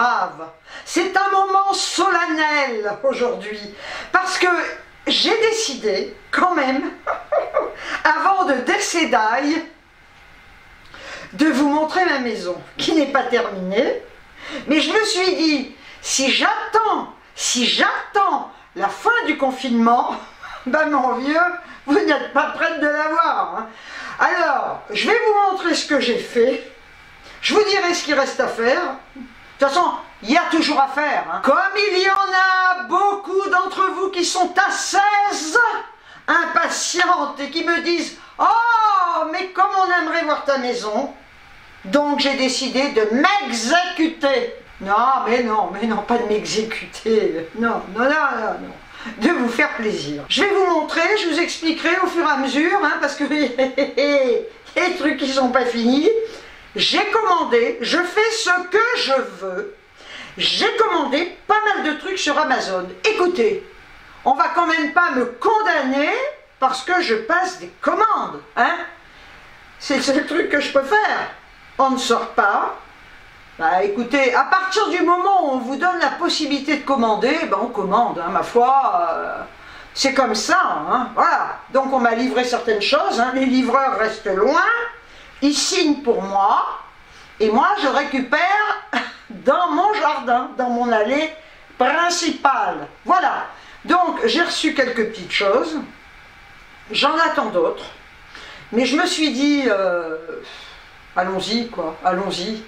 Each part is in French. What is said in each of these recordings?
grave, c'est un moment solennel aujourd'hui, parce que j'ai décidé quand même, avant de décédaille, de vous montrer ma maison, qui n'est pas terminée, mais je me suis dit, si j'attends la fin du confinement, ben mon vieux, vous n'êtes pas prête de la voir, hein. Alors, je vais vous montrer ce que j'ai fait. Je vous dirai ce qu'il reste à faire. De toute façon, il y a toujours à faire, hein. Comme il y en a beaucoup d'entre vous qui sont à 16 impatientes et qui me disent « Oh, mais comme on aimerait voir ta maison !» Donc j'ai décidé de m'exécuter. Non, mais non, pas de m'exécuter. Non. De vous faire plaisir. Je vais vous montrer, je vous expliquerai au fur et à mesure, hein, parce que les trucs qui sont pas finis. J'ai commandé, je fais ce que je veux. J'ai commandé pas mal de trucs sur Amazon. Écoutez, on va quand même pas me condamner parce que je passe des commandes, hein. C'est le seul truc que je peux faire. On ne sort pas. Bah écoutez, à partir du moment où on vous donne la possibilité de commander, ben on commande, hein, ma foi, c'est comme ça, hein, voilà. Donc on m'a livré certaines choses, hein, les livreurs restent loin, ils signent pour moi, et moi je récupère dans mon jardin, dans mon allée principale. Voilà, donc j'ai reçu quelques petites choses, j'en attends d'autres, mais je me suis dit, allons-y quoi, allons-y.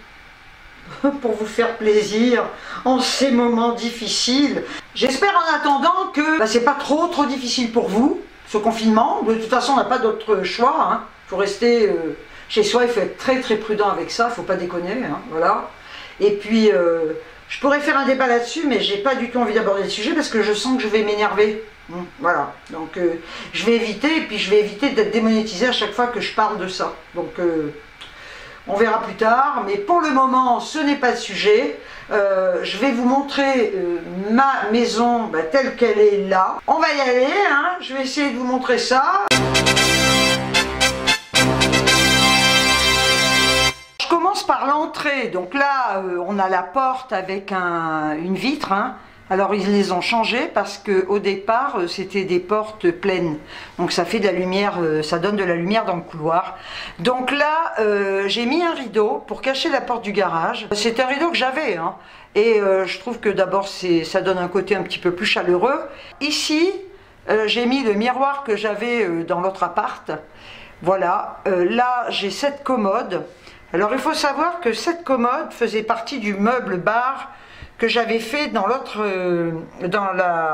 Pour vous faire plaisir en ces moments difficiles. J'espère en attendant que c'est pas trop difficile pour vous, ce confinement. De toute façon, on n'a pas d'autre choix, hein. Faut rester chez soi, il faut être très prudent avec ça, faut pas déconner, hein, voilà. Et puis, je pourrais faire un débat là-dessus, mais j'ai pas du tout envie d'aborder le sujet parce que je sens que je vais m'énerver. Voilà, donc je vais éviter, et puis je vais éviter d'être démonétisé à chaque fois que je parle de ça. Donc, on verra plus tard, mais pour le moment, ce n'est pas le sujet. Je vais vous montrer ma maison telle qu'elle est là. On va y aller, hein. Je vais essayer de vous montrer ça. Je commence par l'entrée. Donc là, on a la porte avec une vitre, hein. Alors ils les ont changées parce qu'au départ c'était des portes pleines, donc ça fait de la lumière, ça donne de la lumière dans le couloir. Donc là j'ai mis un rideau pour cacher la porte du garage. C'est un rideau que j'avais, hein, et je trouve que d'abord ça donne un côté un petit peu plus chaleureux. Ici j'ai mis le miroir que j'avais dans l'autre appart. Voilà, là j'ai cette commode. Alors il faut savoir que cette commode faisait partie du meuble bar que j'avais fait dans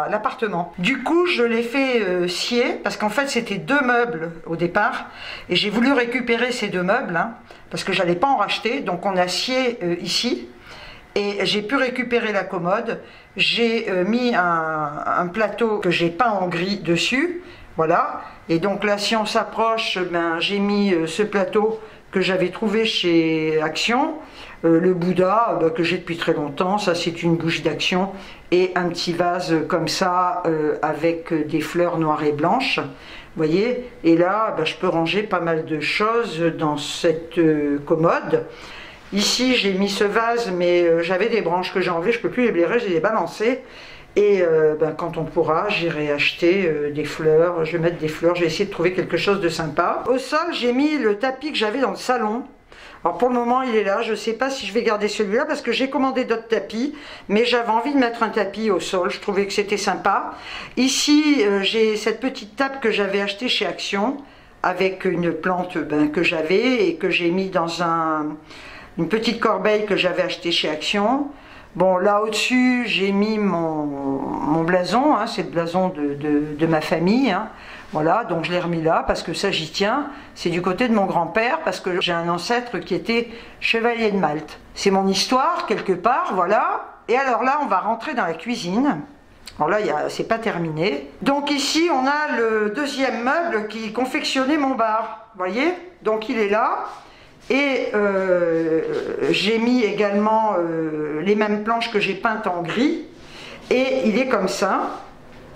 l'appartement. Du coup, je l'ai fait scier, parce qu'en fait, c'était 2 meubles au départ, et j'ai voulu récupérer ces 2 meubles, hein, parce que j'allais pas en racheter, donc on a scié ici, et j'ai pu récupérer la commode. J'ai mis un plateau que j'ai peint en gris dessus, voilà, et donc là, si on s'approche, j'ai mis ce plateau que j'avais trouvé chez Action, le Bouddha que j'ai depuis très longtemps, ça c'est une bougie d'Action, et un petit vase comme ça avec des fleurs noires et blanches, vous voyez, et là je peux ranger pas mal de choses dans cette commode. Ici j'ai mis ce vase, mais j'avais des branches que j'ai enlevées, je peux plus les blairer, je les ai balancées. Et quand on pourra, j'irai acheter des fleurs, je vais mettre des fleurs, je vais essayer de trouver quelque chose de sympa. Au sol, j'ai mis le tapis que j'avais dans le salon. Alors pour le moment, il est là, je ne sais pas si je vais garder celui-là parce que j'ai commandé d'autres tapis, mais j'avais envie de mettre un tapis au sol, je trouvais que c'était sympa. Ici, j'ai cette petite table que j'avais achetée chez Action, avec une plante que j'avais et que j'ai mis dans une petite corbeille que j'avais achetée chez Action. Bon, là au-dessus, j'ai mis mon blason, hein, c'est le blason de ma famille, hein. Voilà, donc je l'ai remis là parce que ça j'y tiens. C'est du côté de mon grand-père parce que j'ai un ancêtre qui était chevalier de Malte. C'est mon histoire quelque part, voilà. Et alors là, on va rentrer dans la cuisine. Alors là, c'est pas terminé. Donc ici, on a le 2e meuble qui confectionnait mon bar. Vous voyez? Donc il est là. Et j'ai mis également les mêmes planches que j'ai peintes en gris. Et il est comme ça.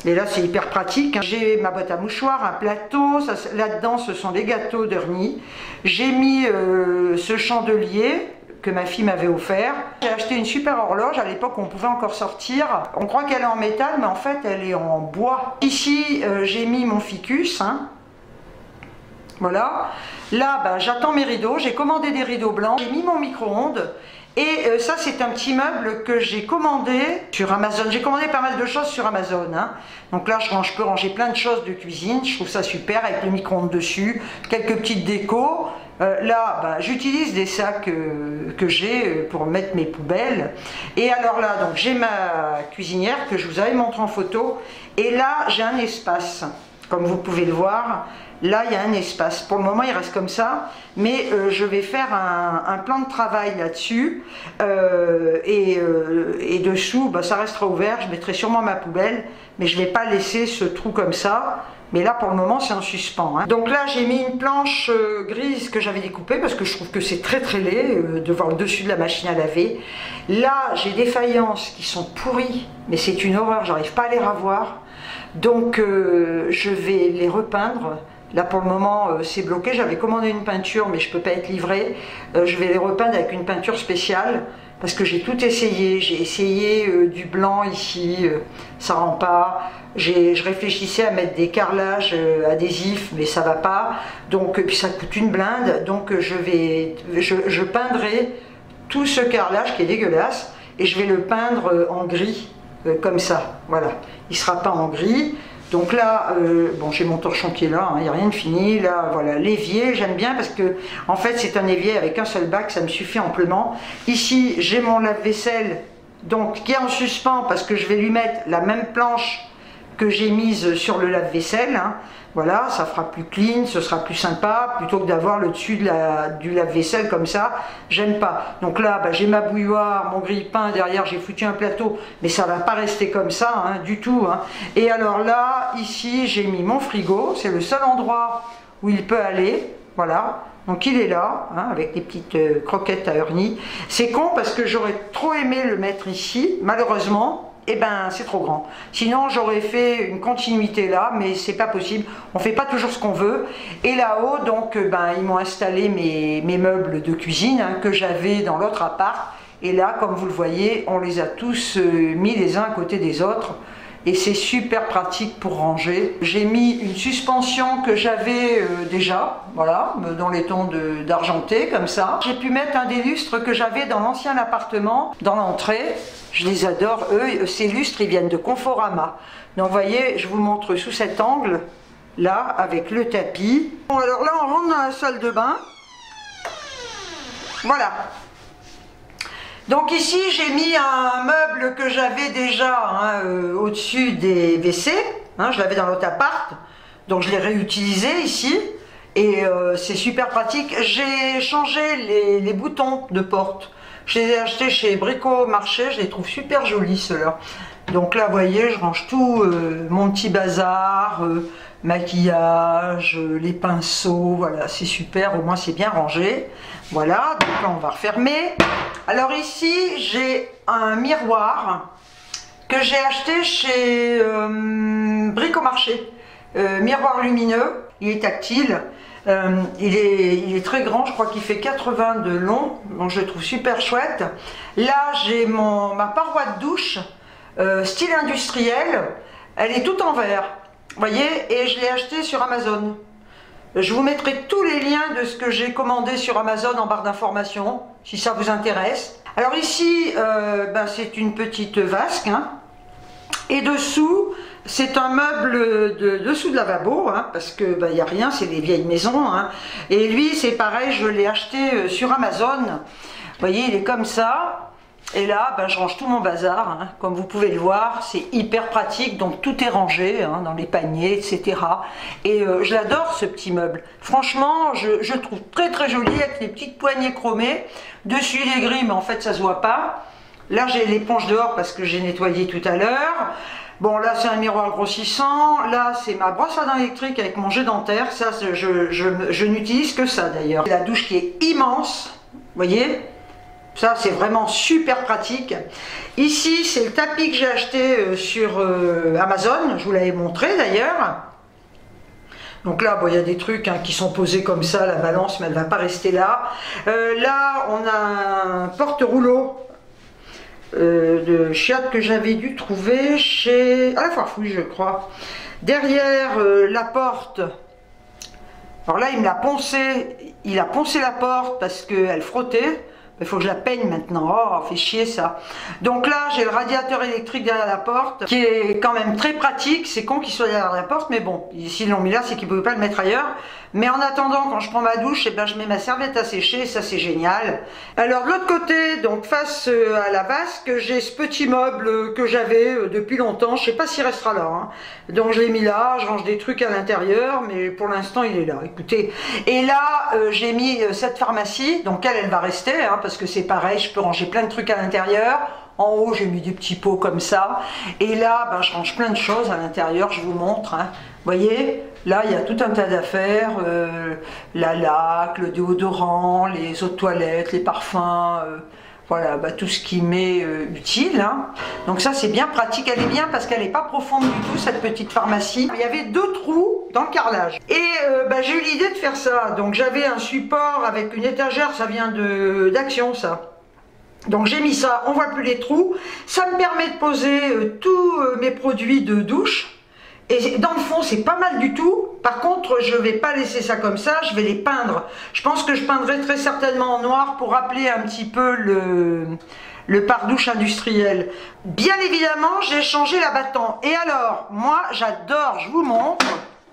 Et là, c'est hyper pratique. J'ai ma boîte à mouchoirs, un plateau. Là-dedans, ce sont des gâteaux d'Ernie. J'ai mis ce chandelier que ma fille m'avait offert. J'ai acheté une super horloge, à l'époque on pouvait encore sortir. On croit qu'elle est en métal, mais en fait elle est en bois. Ici j'ai mis mon ficus, hein. Voilà. Là j'attends mes rideaux, j'ai commandé des rideaux blancs, j'ai mis mon micro-ondes. Et ça c'est un petit meuble que j'ai commandé sur Amazon. J'ai commandé pas mal de choses sur Amazon, hein. Donc là je peux ranger plein de choses de cuisine. Je trouve ça super avec le micro-ondes dessus. Quelques petites décos. Là j'utilise des sacs que j'ai pour mettre mes poubelles. Et alors là donc j'ai ma cuisinière que je vous avais montré en photo. Et là j'ai un espace. Comme vous pouvez le voir. Là, il y a un espace. Pour le moment, il reste comme ça. Mais je vais faire un plan de travail là-dessus. Et dessous, ça restera ouvert. Je mettrai sûrement ma poubelle. Mais je ne vais pas laisser ce trou comme ça. Mais là, pour le moment, c'est en suspens, hein. Donc là, j'ai mis une planche grise que j'avais découpée. Parce que je trouve que c'est très très laid de voir le dessus de la machine à laver. Là, j'ai des faïences qui sont pourries. Mais c'est une horreur. J'arrive pas à les ravoir. Donc, je vais les repeindre. Là pour le moment c'est bloqué, j'avais commandé une peinture mais je ne peux pas être livrée. Je vais les repeindre avec une peinture spéciale parce que j'ai tout essayé. J'ai essayé du blanc ici, ça rend pas. Je réfléchissais à mettre des carrelages adhésifs mais ça va pas. Donc puis ça coûte une blinde. Donc je peindrai tout ce carrelage qui est dégueulasse et je vais le peindre en gris comme ça. Voilà, il ne sera pas en gris. Donc là, bon, j'ai mon torchon qui est là, il n'y a rien de fini. Là, voilà, l'évier, j'aime bien parce que, en fait, c'est un évier avec un seul bac, ça me suffit amplement. Ici, j'ai mon lave-vaisselle, donc qui est en suspens parce que je vais lui mettre la même planche que j'ai mise sur le lave-vaisselle, hein. Voilà, ça fera plus clean, ce sera plus sympa, plutôt que d'avoir le dessus du lave-vaisselle comme ça, j'aime pas. Donc là, j'ai ma bouilloire, mon grille-pain, derrière j'ai foutu un plateau, mais ça va pas rester comme ça, hein, du tout, hein. Et alors là, ici, j'ai mis mon frigo, c'est le seul endroit où il peut aller, voilà. Donc il est là, hein, avec des petites croquettes à Ernie. C'est con parce que j'aurais trop aimé le mettre ici, malheureusement. Eh ben c'est trop grand. Sinon j'aurais fait une continuité là, mais c'est pas possible. On fait pas toujours ce qu'on veut. Et là-haut, donc ils m'ont installé mes meubles de cuisine, hein, que j'avais dans l'autre appart. Et là, comme vous le voyez, on les a tous mis les uns à côté des autres. Et c'est super pratique pour ranger. J'ai mis une suspension que j'avais déjà, voilà, dans les tons d'argenté, comme ça. J'ai pu mettre un des lustres que j'avais dans l'ancien appartement, dans l'entrée. Je les adore, eux, ces lustres, ils viennent de Conforama. Donc vous voyez, je vous montre sous cet angle, là, avec le tapis. Bon, alors là, on rentre dans la salle de bain. Voilà. Donc ici j'ai mis un meuble que j'avais déjà, hein, au-dessus des WC, hein, je l'avais dans l'autre appart, donc je l'ai réutilisé ici et c'est super pratique. J'ai changé les boutons de porte, je les ai achetés chez Brico Marché, je les trouve super jolis ceux-là. Donc là vous voyez, je range tout mon petit bazar, maquillage, les pinceaux, voilà, c'est super, au moins c'est bien rangé. Voilà, donc là on va refermer. Alors ici j'ai un miroir que j'ai acheté chez Brico Marché, miroir lumineux, il est tactile, il est très grand, je crois qu'il fait 80 de long, donc je le trouve super chouette. Là j'ai ma paroi de douche, style industriel, elle est toute en verre, vous voyez, et je l'ai acheté sur Amazon. Je vous mettrai tous les liens de ce que j'ai commandé sur Amazon en barre d'informations, si ça vous intéresse. Alors ici, c'est une petite vasque, hein, et dessous, c'est un meuble dessous de lavabo, hein, parce que il n'y a rien, c'est des vieilles maisons, hein. Et lui, c'est pareil, je l'ai acheté sur Amazon. Vous voyez, il est comme ça. Et là, je range tout mon bazar, hein. Comme vous pouvez le voir, c'est hyper pratique, donc tout est rangé, hein, dans les paniers, etc. Et je l'adore ce petit meuble. Franchement, je le trouve très très joli avec les petites poignées chromées. Dessus il est gris, mais en fait ça se voit pas. Là j'ai l'éponge dehors parce que j'ai nettoyé tout à l'heure. Bon, là c'est un miroir grossissant. Là c'est ma brosse à dents électrique avec mon jet dentaire. Ça, je n'utilise que ça d'ailleurs. La douche qui est immense, vous voyez. Ça c'est vraiment super pratique. Ici c'est le tapis que j'ai acheté sur Amazon, je vous l'avais montré d'ailleurs. Donc là, bon, il y a des trucs hein, qui sont posés comme ça, la balance, mais elle ne va pas rester là. Là, on a un porte-rouleau de chiottes que j'avais dû trouver chez... à la Foire-Fouille, je crois. Derrière la porte, alors là, il a poncé la porte parce qu'elle frottait. Il faut que je la peigne maintenant. Oh, fait chier ça. Donc là, j'ai le radiateur électrique derrière la porte, qui est quand même très pratique. C'est con qu'il soit derrière la porte, mais bon, s'ils l'ont mis là, c'est qu'ils ne pouvaient pas le mettre ailleurs. Mais en attendant, quand je prends ma douche, eh ben, je mets ma serviette à sécher, ça c'est génial. Alors de l'autre côté, donc face à la vasque, j'ai ce petit meuble que j'avais depuis longtemps. Je ne sais pas s'il restera là. Hein. Donc je l'ai mis là, je range des trucs à l'intérieur, mais pour l'instant il est là. Écoutez. Et là, j'ai mis cette pharmacie, donc elle va rester, hein, parce que c'est pareil, je peux ranger plein de trucs à l'intérieur. En haut, j'ai mis des petits pots comme ça. Et là, ben, je range plein de choses à l'intérieur, je vous montre. Hein. Vous voyez, là, il y a tout un tas d'affaires. La laque, le déodorant, les eaux de toilette, les parfums. Voilà, ben, tout ce qui m'est utile. Hein. Donc ça, c'est bien pratique. Elle est bien parce qu'elle n'est pas profonde du tout, cette petite pharmacie. Il y avait 2 trous dans le carrelage. Et ben, j'ai eu l'idée de faire ça. Donc j'avais un support avec une étagère, ça vient d'Action, ça. Donc j'ai mis ça, on voit plus les trous. Ça me permet de poser tous mes produits de douche. Et dans le fond, c'est pas mal du tout. Par contre, je vais pas laisser ça comme ça, je vais les peindre. Je pense que je peindrai très certainement en noir pour rappeler un petit peu le pare-douche industriel. Bien évidemment, j'ai changé l'abattant. Et alors, moi, j'adore, je vous montre.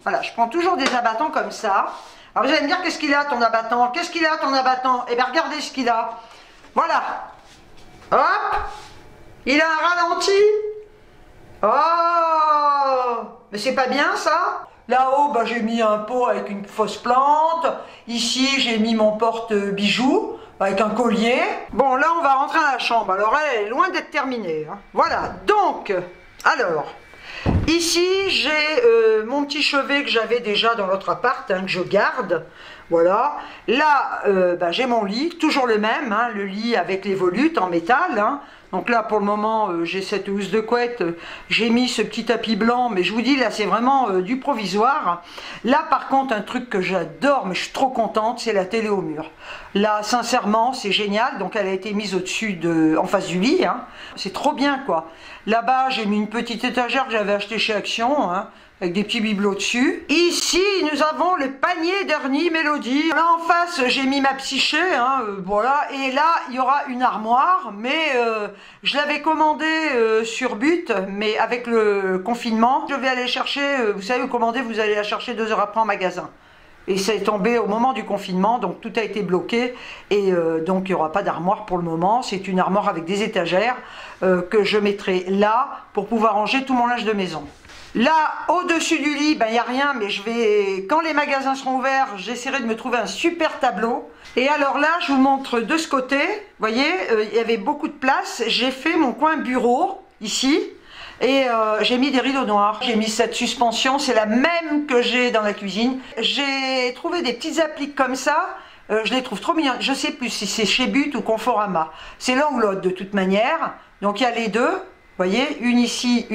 Voilà, je prends toujours des abattants comme ça. Alors vous allez me dire, qu'est-ce qu'il a ton abattant? Qu'est-ce qu'il a ton abattant? Eh bien, regardez ce qu'il a. Voilà. Hop, il a un ralenti. Oh, mais c'est pas bien ça. Là-haut, bah, j'ai mis un pot avec une fausse plante. Ici, j'ai mis mon porte-bijoux avec un collier. Bon, là, on va rentrer à la chambre. Alors, elle est loin d'être terminée. Hein. Voilà, donc, alors, ici, j'ai mon petit chevet que j'avais déjà dans l'autre appart, hein, que je garde. Voilà, là bah, j'ai mon lit, toujours le même, hein, le lit avec les volutes en métal. Hein. Donc là pour le moment j'ai cette housse de couette, j'ai mis ce petit tapis blanc, mais je vous dis là c'est vraiment du provisoire. Là par contre un truc que j'adore, mais je suis trop contente, c'est la télé au mur. Là sincèrement c'est génial, donc elle a été mise au-dessus en face du lit, hein. C'est trop bien quoi. Là-bas j'ai mis une petite étagère que j'avais achetée chez Action, hein, avec des petits bibelots dessus. Ici, nous avons le panier d'Ernie Mélodie. Là en face, j'ai mis ma psyché, hein, voilà. Et là, il y aura une armoire, mais je l'avais commandé sur But, mais avec le confinement, je vais aller chercher, vous savez, vous commandez, vous allez la chercher 2 heures après en magasin. Et c'est tombé au moment du confinement, donc tout a été bloqué, et donc il n'y aura pas d'armoire pour le moment. C'est une armoire avec des étagères que je mettrai là pour pouvoir ranger tout mon linge de maison. Là, au-dessus du lit, ben, il n'y a rien, mais quand les magasins seront ouverts, j'essaierai de me trouver un super tableau. Et alors là, je vous montre de ce côté, vous voyez, il y avait beaucoup de place. J'ai fait mon coin bureau, ici, et j'ai mis des rideaux noirs. J'ai mis cette suspension, c'est la même que j'ai dans la cuisine. J'ai trouvé des petites appliques comme ça. Je les trouve trop mignonnes. Je ne sais plus si c'est chez But ou Conforama. C'est l'un ou l'autre de toute manière. Donc il y a les deux. Vous voyez, une ici,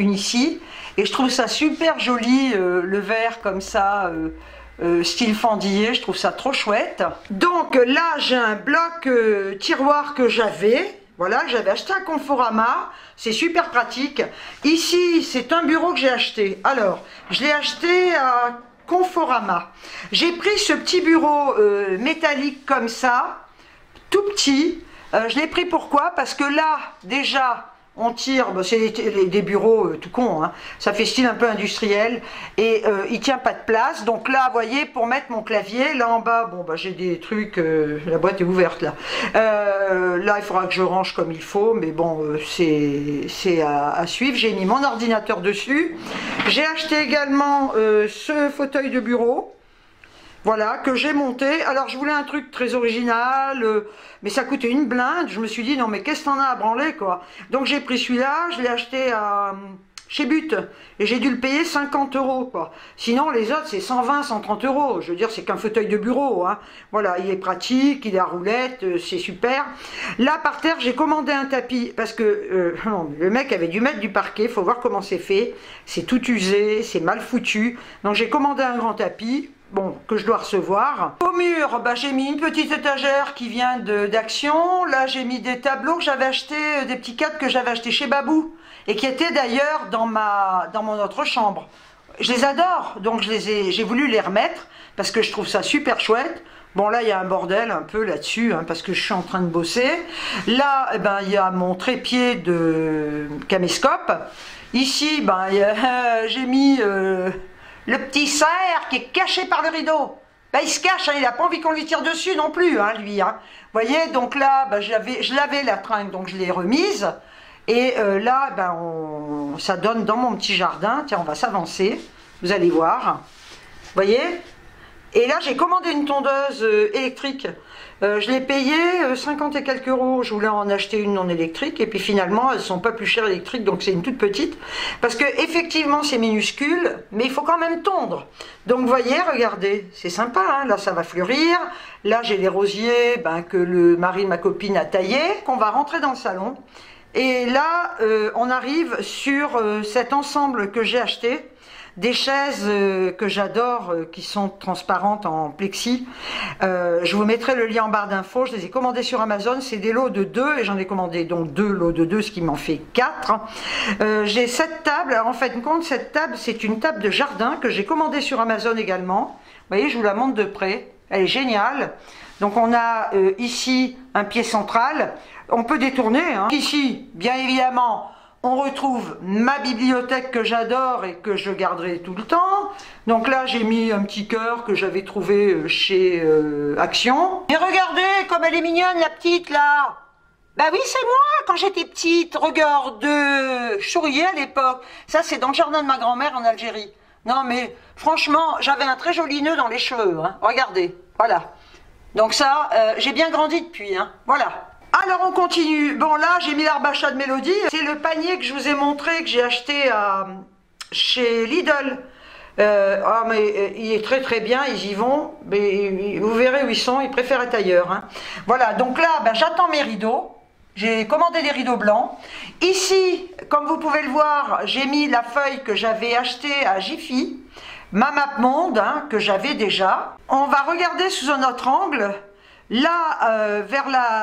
et je trouve ça super joli, le verre comme ça, style fendillé, je trouve ça trop chouette. Donc là, j'ai un bloc tiroir que j'avais, voilà, j'avais acheté à Conforama, c'est super pratique. Ici, c'est un bureau que j'ai acheté. Alors, je l'ai acheté à Conforama. J'ai pris ce petit bureau métallique comme ça, tout petit. Je l'ai pris pourquoi? Parce que là, déjà... on tire, bon, c'est des bureaux tout cons, hein. Ça fait style un peu industriel, et il tient pas de place. Donc là, vous voyez, pour mettre mon clavier, là en bas, bon bah j'ai des trucs, la boîte est ouverte là. Là, il faudra que je range comme il faut, mais bon, c'est à suivre. J'ai mis mon ordinateur dessus. J'ai acheté également ce fauteuil de bureau. Voilà, que j'ai monté. Alors, je voulais un truc très original, mais ça coûtait une blinde. Je me suis dit, non, mais qu'est-ce que t'en as à branler, quoi. Donc, j'ai pris celui-là, je l'ai acheté chez But. Et j'ai dû le payer 50 euros, quoi. Sinon, les autres, c'est 120, 130 euros. Je veux dire, c'est qu'un fauteuil de bureau, hein. Voilà, il est pratique, il a roulette, c'est super. Là, par terre, j'ai commandé un tapis, parce que le mec avait dû mettre du parquet, faut voir comment c'est fait. C'est tout usé, c'est mal foutu. Donc, j'ai commandé un grand tapis. Bon, que je dois recevoir. Au mur, bah, j'ai mis une petite étagère qui vient d'Action. Là, j'ai mis des tableaux que j'avais achetés, des petits cadres que j'avais achetés chez Babou. Et qui étaient d'ailleurs dans mon autre chambre. Je les adore, donc j'ai voulu les remettre, parce que je trouve ça super chouette. Bon, là, il y a un bordel un peu là-dessus, hein, parce que je suis en train de bosser. Là, eh ben, il y a mon trépied de caméscope. Ici, ben, j'ai mis... le petit cerf qui est caché par le rideau. Ben, il se cache, hein, il n'a pas envie qu'on lui tire dessus non plus, hein, lui. Hein. Vous voyez, donc là, ben, je l'avais la tringle, donc je l'ai remise. Et là, ben, ça donne dans mon petit jardin. Tiens, on va s'avancer. Vous allez voir. Vous voyez? Et là, j'ai commandé une tondeuse électrique. Je l'ai payée 50 et quelques euros. Je voulais en acheter une non électrique. Et puis finalement, elles ne sont pas plus chères électriques. Donc c'est une toute petite. Parce que effectivement, c'est minuscule. Mais il faut quand même tondre. Donc vous voyez, regardez. C'est sympa. Hein, là, ça va fleurir. Là, j'ai les rosiers ben, que le mari de ma copine a taillés. Qu'on va rentrer dans le salon. Et là, on arrive sur cet ensemble que j'ai acheté. Des chaises que j'adore, qui sont transparentes en plexi. Je vous mettrai le lien en barre d'infos. Je les ai commandées sur Amazon. C'est des lots de 2 et j'en ai commandé donc 2 lots de 2, ce qui m'en fait 4. J'ai cette table. Alors en fait, compte, cette table, c'est une table de jardin que j'ai commandée sur Amazon également. Vous voyez, je vous la montre de près. Elle est géniale. Donc on a ici un pied central. On peut détourner. Hein. Ici, bien évidemment, on retrouve ma bibliothèque que j'adore et que je garderai tout le temps. Donc là, j'ai mis un petit cœur que j'avais trouvé chez Action. Et regardez comme elle est mignonne, la petite, là. Bah oui, c'est moi, quand j'étais petite. Regarde, je souriais à l'époque. Ça, c'est dans le jardin de ma grand-mère en Algérie. Non, mais franchement, j'avais un très joli nœud dans les cheveux. Hein. Regardez, voilà. Donc ça, j'ai bien grandi depuis. Hein. Voilà. Alors on continue. Bon là j'ai mis l'arbre à chat de Mélodie. C'est le panier que je vous ai montré que j'ai acheté chez Lidl. Mais il est très très bien, ils y vont. Mais vous verrez où ils sont, ils préfèrent être ailleurs. Hein. Voilà, donc là ben, j'attends mes rideaux. J'ai commandé des rideaux blancs. Ici, comme vous pouvez le voir, j'ai mis la feuille que j'avais achetée à Jiffy. Ma map monde, hein, que j'avais déjà. On va regarder sous un autre angle. Là,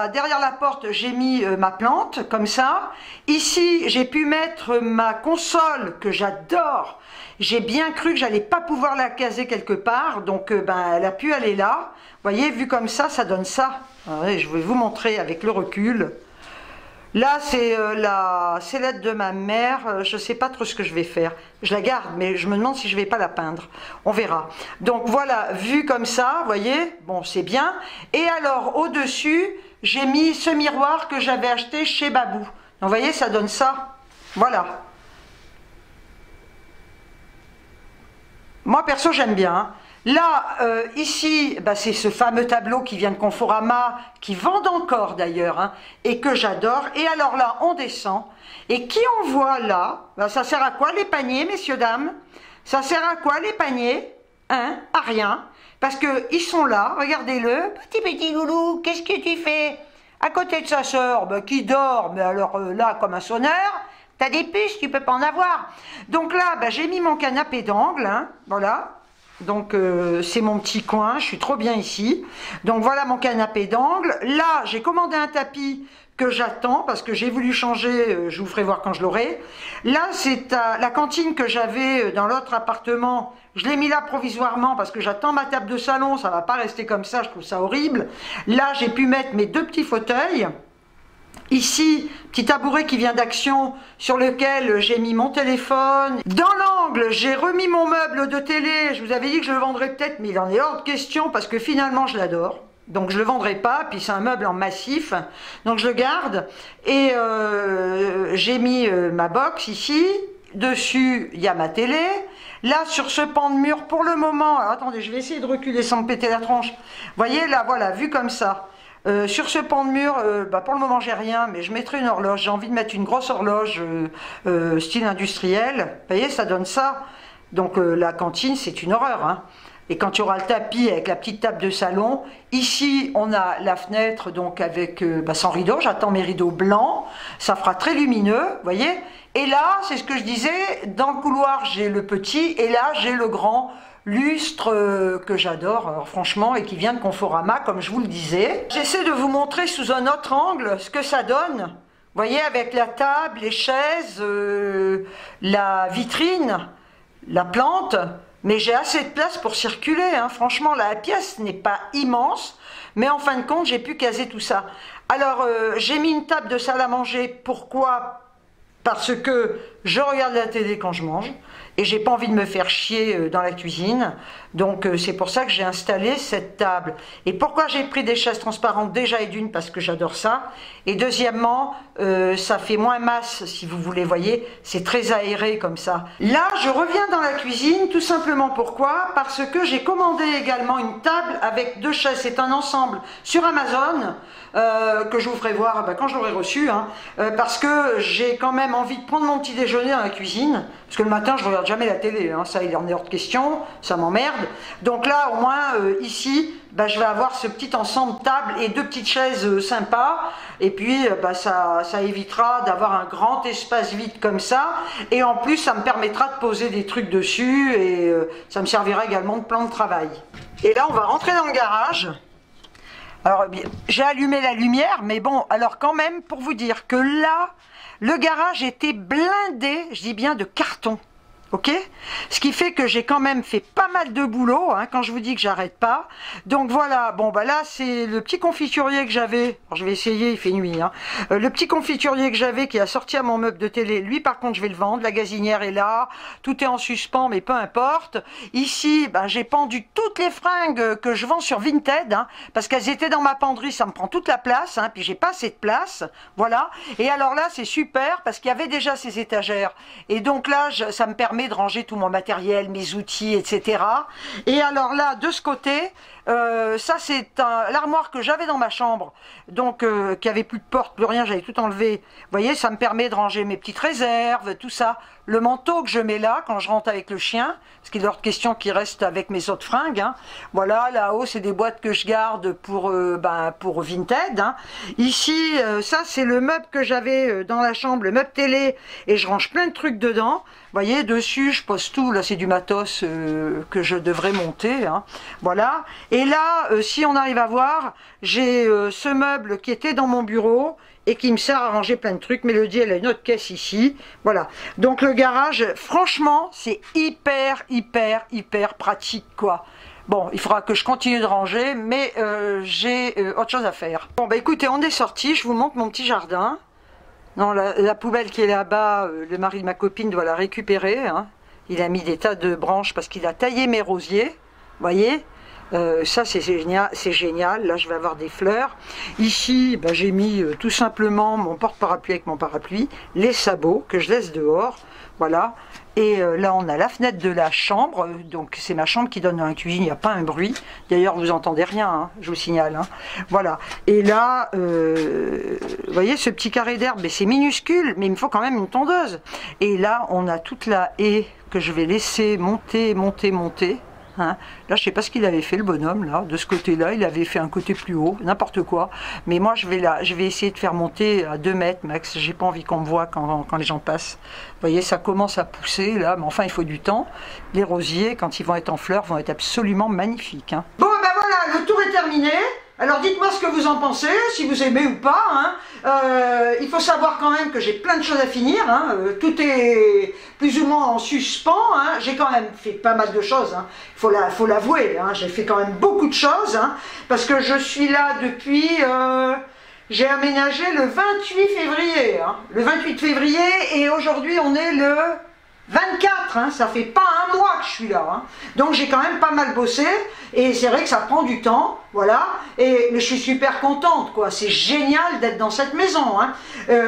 derrière la porte, j'ai mis ma plante, comme ça. Ici, j'ai pu mettre ma console, que j'adore. J'ai bien cru que j'allais pas pouvoir la caser quelque part, donc ben, elle a pu aller là. Vous voyez, vu comme ça donne ça. Alors, je vais vous montrer avec le recul. Là, c'est la sellette de ma mère. Je ne sais pas trop ce que je vais faire. Je la garde, mais je me demande si je ne vais pas la peindre. On verra. Donc voilà, vu comme ça, vous voyez, bon, c'est bien. Et alors, au-dessus, j'ai mis ce miroir que j'avais acheté chez Babou. Donc, vous voyez, ça donne ça. Voilà. Moi, perso, j'aime bien. Hein. Là, ici, bah, c'est ce fameux tableau qui vient de Conforama, qui vendent encore d'ailleurs, hein, et que j'adore. Et alors là, on descend. Et qui on voit là? Bah, ça sert à quoi les paniers, messieurs, dames? Ça sert à quoi les paniers? Hein? À rien. Parce qu'ils sont là, regardez-le. Petit loulou, qu'est-ce que tu fais? À côté de sa sœur, bah, qui dort, mais alors là, comme un sonneur. T'as des puces, tu peux pas en avoir. Donc là, bah, j'ai mis mon canapé d'angle, hein, voilà. Donc c'est mon petit coin, je suis trop bien ici. Donc voilà mon canapé d'angle. Là, j'ai commandé un tapis que j'attends parce que j'ai voulu changer, je vous ferai voir quand je l'aurai. Là, c'est la cantine que j'avais dans l'autre appartement. Je l'ai mis là provisoirement parce que j'attends ma table de salon, ça va pas rester comme ça, je trouve ça horrible. Là, j'ai pu mettre mes 2 petits fauteuils. Ici, petit tabouret qui vient d'Action sur lequel j'ai mis mon téléphone. Dans l'angle, j'ai remis mon meuble de télé. Je vous avais dit que je le vendrais peut-être, mais il en est hors de question parce que finalement, je l'adore. Donc, je ne le vendrai pas. Puis, c'est un meuble en massif. Donc, je le garde. Et j'ai mis ma box ici. Dessus, il y a ma télé. Là, sur ce pan de mur, pour le moment... Alors, attendez, je vais essayer de reculer sans me péter la tronche. Vous voyez, là, voilà, vu comme ça. Sur ce pan de mur, pour le moment j'ai rien, mais je mettrai une horloge. J'ai envie de mettre une grosse horloge style industriel. Vous voyez, ça donne ça. Donc la cantine, c'est une horreur, hein. Et quand il y aura le tapis avec la petite table de salon, ici on a la fenêtre donc avec sans rideau, j'attends mes rideaux blancs, ça fera très lumineux, vous voyez. Et là, c'est ce que je disais, dans le couloir j'ai le petit et là j'ai le grand lustre que j'adore franchement et qui vient de Conforama comme je vous le disais. J'essaie de vous montrer sous un autre angle ce que ça donne. Vous voyez, avec la table, les chaises, la vitrine, la plante. Mais j'ai assez de place pour circuler, hein. Franchement, la pièce n'est pas immense, mais en fin de compte, j'ai pu caser tout ça. Alors, j'ai mis une table de salle à manger. Pourquoi? Parce que je regarde la télé quand je mange et j'ai pas envie de me faire chier dans la cuisine. Donc c'est pour ça que j'ai installé cette table. Et pourquoi j'ai pris des chaises transparentes? Déjà et d'une parce que j'adore ça. Et deuxièmement, ça fait moins masse si vous voulez, voyez, c'est très aéré comme ça. Là, je reviens dans la cuisine, tout simplement pourquoi? Parce que j'ai commandé également une table avec 2 chaises. C'est un ensemble sur Amazon que je vous ferai voir quand je l'aurai reçu. Hein, parce que j'ai quand même envie de prendre mon petit déjeuner dans la cuisine. Parce que le matin, je regarde jamais la télé. Hein, ça, il en est hors de question. Ça m'emmerde. Donc là, au moins, ici, je vais avoir ce petit ensemble de table et 2 petites chaises sympas. Et puis, ça évitera d'avoir un grand espace vide comme ça. Et en plus, ça me permettra de poser des trucs dessus. Et ça me servira également de plan de travail. Et là, on va rentrer dans le garage. Alors, j'ai allumé la lumière. Mais bon, alors quand même, pour vous dire que là, le garage était blindé, je dis bien de carton. Ok, ce qui fait que j'ai quand même fait pas mal de boulot, hein, quand je vous dis que j'arrête pas. Donc voilà, bon là c'est le petit confiturier que j'avais. Je vais essayer, il fait nuit. Hein. Le petit confiturier que j'avais qui a sorti à mon meuble de télé. Lui par contre je vais le vendre. La gazinière est là, tout est en suspens, mais peu importe. Ici, j'ai pendu toutes les fringues que je vends sur Vinted, hein, parce qu'elles étaient dans ma penderie, ça me prend toute la place. Hein, puis j'ai pas assez de place, voilà. Et alors là c'est super parce qu'il y avait déjà ces étagères. Et donc là ça me permet de ranger tout mon matériel, mes outils, etc. Et alors là, de ce côté, ça c'est l'armoire que j'avais dans ma chambre, donc qui avait plus de porte, plus rien, j'avais tout enlevé. Vous voyez, ça me permet de ranger mes petites réserves, tout ça. Le manteau que je mets là quand je rentre avec le chien, parce qu'il est hors de question qu'il reste avec mes autres fringues. Hein. Voilà, là-haut c'est des boîtes que je garde pour Vinted. Hein. Ici, ça c'est le meuble que j'avais dans la chambre, le meuble télé, et je range plein de trucs dedans. Vous voyez, dessus, je pose tout. Là, c'est du matos que je devrais monter. Hein. Voilà. Et là, si on arrive à voir, j'ai ce meuble qui était dans mon bureau et qui me sert à ranger plein de trucs. Mélodie, elle a une autre caisse ici. Voilà. Donc, le garage, franchement, c'est hyper pratique, quoi. Bon, il faudra que je continue de ranger, mais j'ai autre chose à faire. Bon, écoutez, on est sorti. Je vous montre mon petit jardin. Non, la poubelle qui est là-bas, le mari de ma copine doit la récupérer. Hein. Il a mis des tas de branches parce qu'il a taillé mes rosiers. Vous voyez, ça c'est génial. Là, je vais avoir des fleurs. Ici, j'ai mis tout simplement mon porte-parapluie avec mon parapluie, les sabots que je laisse dehors. Voilà. Et là, on a la fenêtre de la chambre. Donc, c'est ma chambre qui donne dans la cuisine. Il n'y a pas un bruit. D'ailleurs, vous n'entendez rien, hein, je vous signale. Hein. Voilà. Et là, vous voyez, ce petit carré d'herbe, c'est minuscule, mais il me faut quand même une tondeuse. Et là, on a toute la haie que je vais laisser monter. Hein. Là, je sais pas ce qu'il avait fait, le bonhomme, là. De ce côté-là, il avait fait un côté plus haut, n'importe quoi. Mais moi, je vais essayer de faire monter à 2 mètres, max. J'ai pas envie qu'on me voit quand les gens passent. Vous voyez, ça commence à pousser, là. Mais enfin, il faut du temps. Les rosiers, quand ils vont être en fleurs, vont être absolument magnifiques. Hein. Bon, voilà, le tour est terminé. Alors dites-moi ce que vous en pensez, si vous aimez ou pas. Hein. Il faut savoir quand même que j'ai plein de choses à finir. Hein. Tout est plus ou moins en suspens. Hein. J'ai quand même fait pas mal de choses. Hein. Faut l'avouer. Hein. J'ai fait quand même beaucoup de choses. Hein. Parce que je suis là depuis... j'ai aménagé le 28 février. Hein. Le 28 février et aujourd'hui on est le 24, hein, ça fait pas un mois que je suis là. Hein. Donc j'ai quand même pas mal bossé et c'est vrai que ça prend du temps, voilà. Mais je suis super contente, quoi. C'est génial d'être dans cette maison. Hein.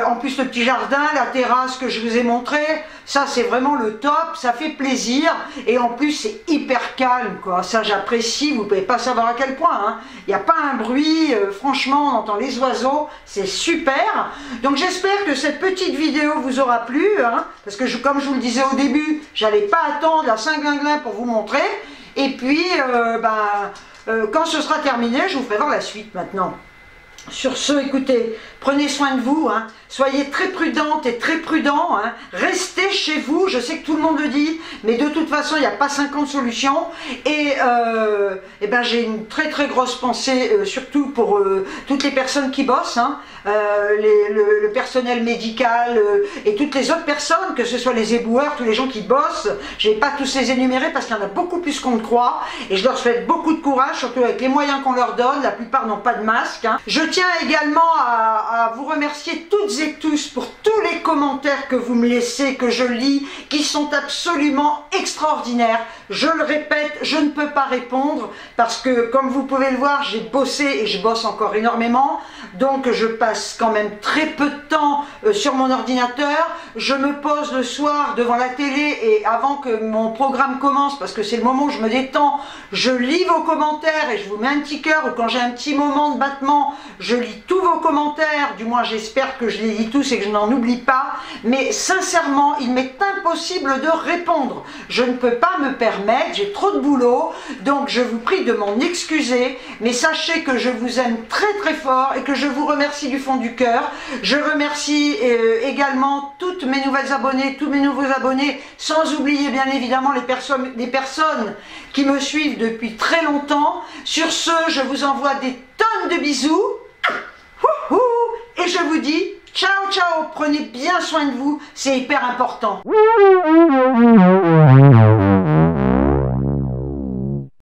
En plus le petit jardin, la terrasse que je vous ai montré, ça c'est vraiment le top, ça fait plaisir et en plus c'est hyper calme, quoi. Ça j'apprécie, vous pouvez pas savoir à quel point. Hein. Il n'y a pas un bruit, franchement on entend les oiseaux, c'est super. Donc j'espère que cette petite vidéo vous aura plu, hein, parce que comme je vous le disais au début, j'allais pas attendre la Saint-Glinglin pour vous montrer. Et puis, quand ce sera terminé, je vous ferai voir la suite maintenant. Sur ce, écoutez, prenez soin de vous, hein. Soyez très prudentes et très prudents, hein. Restez chez vous, je sais que tout le monde le dit, mais de toute façon, il n'y a pas 50 solutions. Et j'ai une très très grosse pensée, surtout pour toutes les personnes qui bossent, hein. Le personnel médical et toutes les autres personnes, que ce soit les éboueurs, tous les gens qui bossent. Je ne vais pas tous les énumérer parce qu'il y en a beaucoup plus qu'on ne croit. Et je leur souhaite beaucoup de courage, surtout avec les moyens qu'on leur donne. La plupart n'ont pas de masque, hein. Je tiens également à vous remercier toutes et tous pour tous les commentaires que vous me laissez, que je lis, qui sont absolument extraordinaires. Je le répète, je ne peux pas répondre parce que, comme vous pouvez le voir, j'ai bossé et je bosse encore énormément. Donc je passe quand même très peu de temps sur mon ordinateur. Je me pose le soir devant la télé et avant que mon programme commence, parce que c'est le moment où je me détends, je lis vos commentaires et je vous mets un petit cœur, ou quand j'ai un petit moment de battement, je lis tous vos commentaires. Du moins j'espère que je les lis tous et que je n'en oublie pas. Mais sincèrement, il m'est impossible de répondre. Je ne peux pas me permettre, j'ai trop de boulot. Donc je vous prie de m'en excuser. Mais sachez que je vous aime très très fort et que je vous remercie du fond du cœur. Je remercie également toutes mes nouvelles abonnées, tous mes nouveaux abonnés, sans oublier bien évidemment les personnes qui me suivent depuis très longtemps. Sur ce, je vous envoie des tonnes de bisous. Et je vous dis ciao ciao, prenez bien soin de vous, c'est hyper important.